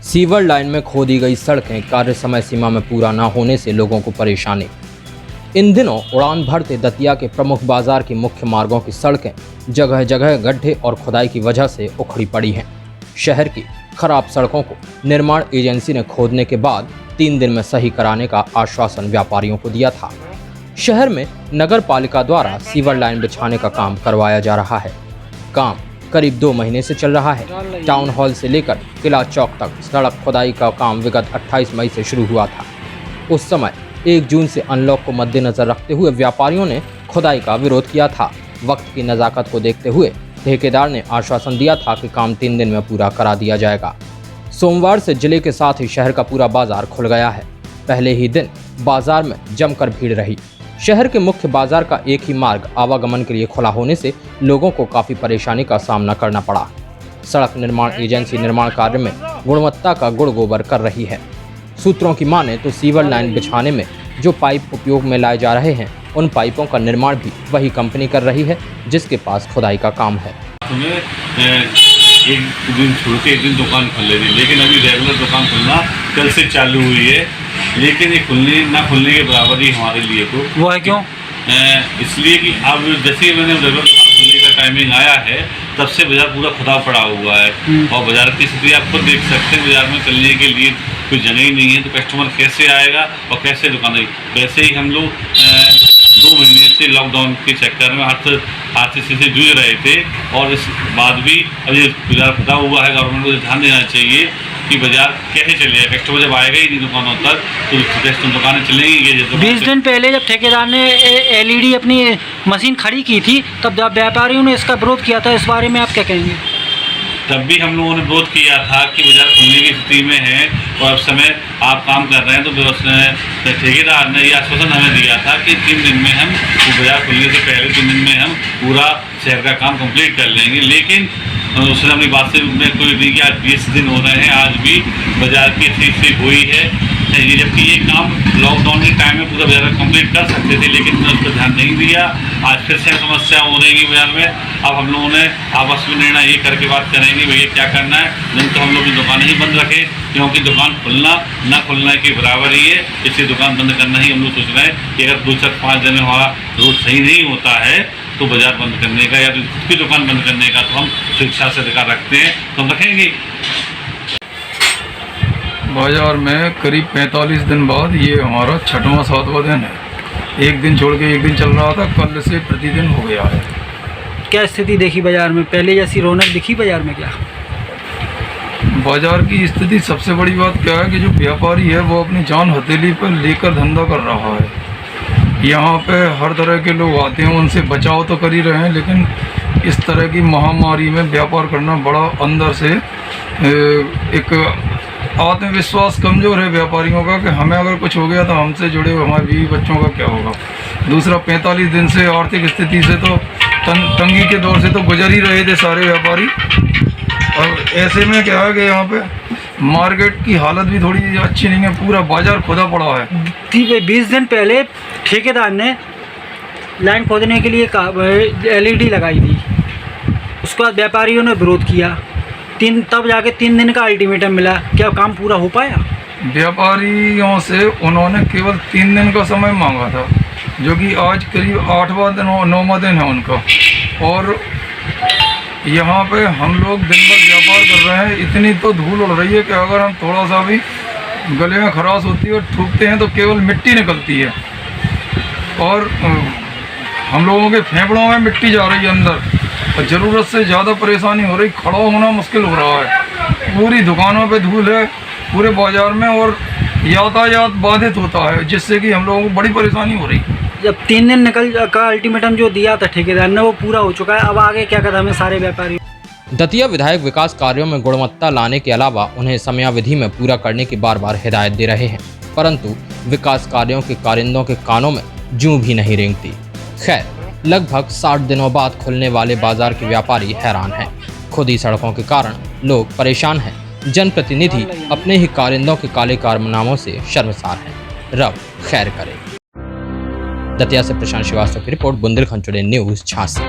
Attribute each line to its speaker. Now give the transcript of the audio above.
Speaker 1: Sewer line में खोदी गई सड़कें कार्य समय सीमा में पूरा न होने से लोगों को परेशानी। इन दिनों उड़ान भरते दतिया के प्रमुख बाजार की मुख्य मार्गों की सड़कें जगह जगह गड्ढे और खुदाई की वजह से उखड़ी पड़ी हैं। शहर की खराब सड़कों को निर्माण एजेंसी ने खोदने के बाद 3 दिन में सही कराने का आश्वासन व्यापारियों को दिया था। शहर में नगर पालिका द्वारा सीवर लाइन बिछाने का काम करवाया जा रहा है। काम करीब 2 महीने से चल रहा है। टाउन हॉल से लेकर किला चौक तक सड़क खुदाई का काम विगत 28 मई से शुरू हुआ था। उस समय 1 जून से अनलॉक को मद्देनजर रखते हुए व्यापारियों ने खुदाई का विरोध किया था। वक्त की नज़ाकत को देखते हुए ठेकेदार ने आश्वासन दिया था कि काम 3 दिन में पूरा करा दिया जाएगा। सोमवार से जिले के साथ ही शहर का पूरा बाजार खुल गया है। पहले ही दिन बाजार में जमकर भीड़ रही। शहर के मुख्य बाजार का एक ही मार्ग आवागमन के लिए खुला होने से लोगों को काफ़ी परेशानी का सामना करना पड़ा। सड़क निर्माण एजेंसी निर्माण कार्य में गुणवत्ता का गुड़ गोबर कर रही है। सूत्रों की माने तो सीवर लाइन बिछाने में जो पाइप उपयोग में लाए जा रहे हैं, उन पाइपों का निर्माण भी वही कंपनी कर रही है जिसके पास खुदाई का काम है।
Speaker 2: एक दिन छोड़ के एक दिन दुकान खोल रही थी, लेकिन अभी रेगुलर दुकान खुलना कल से चालू हुई है। लेकिन ये खुलने ना खुलने के बराबर ही हमारे लिए तो
Speaker 3: वो है क्यों?
Speaker 2: इसलिए कि अब जैसे ही मैंने रेगुलर दुकान खुलने का टाइमिंग आया है, तब से बाजार पूरा खुदा पड़ा हुआ है। और बाजार की स्थिति आप खुद देख सकते हैं, बाजार में चलने के लिए कोई जगह ही नहीं है, तो कस्टमर कैसे आएगा और कैसे दुकान आएगी। वैसे ही हम लोग 2 महीने से लॉकडाउन के चक्कर में आर्थिक स्थिति से जूझ रहे थे, और इस बाद भी अब ये बाजार खुदा हुआ है। गवर्नमेंट को ध्यान देना चाहिए कि बाजार कैसे चलेगा। कस्टमर जब आएगा ही नहीं दुकानों तक तो दुकानें चलेंगी।
Speaker 3: 20 दिन पहले जब ठेकेदार ने LED अपनी मशीन खड़ी की थी, तब जब व्यापारियों ने इसका विरोध किया था, इस बारे में आप क्या कहेंगे?
Speaker 2: तब भी हम लोगों ने विरोध किया था कि बाजार खुलने की स्थिति में है और अब समय आप काम कर रहे हैं, तो ठेकेदार ने यह आश्वासन हमें दिया था कि 3 दिन में हम बाजार खुलने से पहले 3 दिन में हम पूरा शहर का काम कंप्लीट कर लेंगे। लेकिन उसने अपनी बात से में कोई नहीं कि आज 20 दिन हो रहे हैं, आज भी बाजार की स्थिति हुई है। जबकि ये काम लॉकडाउन के टाइम में पूरा बाजार कंप्लीट कर सकते थे, लेकिन उस पर ध्यान नहीं दिया। आज फिर से समस्या हो रहेगी बाजार में। अब हम लोगों ने आपस में निर्णय ये करके बात करेंगे भैया क्या करना है। नहीं तो हम लोग दुकान ही बंद रखें, क्योंकि दुकान खुलना ना खुलना के बराबर ही है। इसलिए दुकान बंद करना ही हम लोग सोच रहे हैं कि अगर 2-5 दिन में हमारा रोड सही नहीं होता है तो बाजार बंद करने का या खुद की दुकान बंद करने का तो हम स्वेच्छा से अधिकार रखते हैं, तो हम रखेंगे।
Speaker 4: बाजार में करीब 45 दिन बाद ये हमारा 6वां-7वां दिन है। एक दिन छोड़ के एक दिन चल रहा था, कल से प्रतिदिन हो गया है।
Speaker 3: क्या स्थिति देखी बाजार में? पहले जैसी रौनक दिखी बाजार में? क्या
Speaker 4: बाजार की स्थिति सबसे बड़ी बात क्या है कि जो व्यापारी है वो अपनी जान हथेली पर लेकर धंधा कर रहा है। यहाँ पे हर तरह के लोग आते हैं, उनसे बचाव तो कर ही रहे हैं, लेकिन इस तरह की महामारी में व्यापार करना बड़ा अंदर से एक आत्मविश्वास कमज़ोर है व्यापारियों का कि हमें अगर कुछ हो गया तो हमसे जुड़े हुए हमारे बीवी बच्चों का क्या होगा। दूसरा 45 दिन से आर्थिक स्थिति से तो तंगी के दौर से तो गुजर ही रहे थे सारे व्यापारी। और ऐसे में क्या है कि यहाँ पे मार्केट की हालत भी थोड़ी अच्छी नहीं है, पूरा बाजार खुदा पड़ा है।
Speaker 3: 20 दिन पहले ठेकेदार ने लाइन खोदने के लिए LED लगाई थी, उसके बाद व्यापारियों ने विरोध किया। तब जाके 3 दिन का अल्टीमेटम मिला। क्या काम पूरा हो पाया?
Speaker 4: व्यापारियों से उन्होंने केवल 3 दिन का समय मांगा था, जो कि आज करीब 8वां दिन 9वां दिन है उनका। और यहाँ पे हम लोग दिन भर व्यापार कर रहे हैं, इतनी तो धूल उड़ रही है कि अगर हम थोड़ा सा भी गले में खराश होती है और थूकते हैं तो केवल मिट्टी निकलती है, और हम लोगों के फेफड़ों में मिट्टी जा रही है अंदर, और ज़रूरत से ज़्यादा परेशानी हो रही, खड़ा होना मुश्किल हो रहा है। पूरी दुकानों पे धूल है पूरे बाज़ार में, और यातायात बाधित होता है, जिससे कि हम लोगों को बड़ी परेशानी हो रही।
Speaker 3: जब 3 दिन निकल का अल्टीमेटम जो दिया था ठेकेदार ने, वो पूरा हो चुका है। अब आगे क्या कदम है सारे व्यापारी?
Speaker 1: दतिया विधायक विकास कार्यों में गुणवत्ता लाने के अलावा उन्हें समयावधि में पूरा करने की बार-बार हिदायत दे रहे हैं, परंतु विकास कार्यों के कारिंदों के कानों में जूं भी नहीं रेंगती। खैर, लगभग 60 दिनों बाद खुलने वाले बाजार के व्यापारी हैरान हैं। खुदी सड़कों के कारण लोग परेशान हैं। जनप्रतिनिधि अपने ही कारिंदों के काले कारनामों से शर्मसार हैं। रब खैर करे। दतिया से प्रशांत श्रीवास्तव की report, Bundelkhand today news, Jhansi.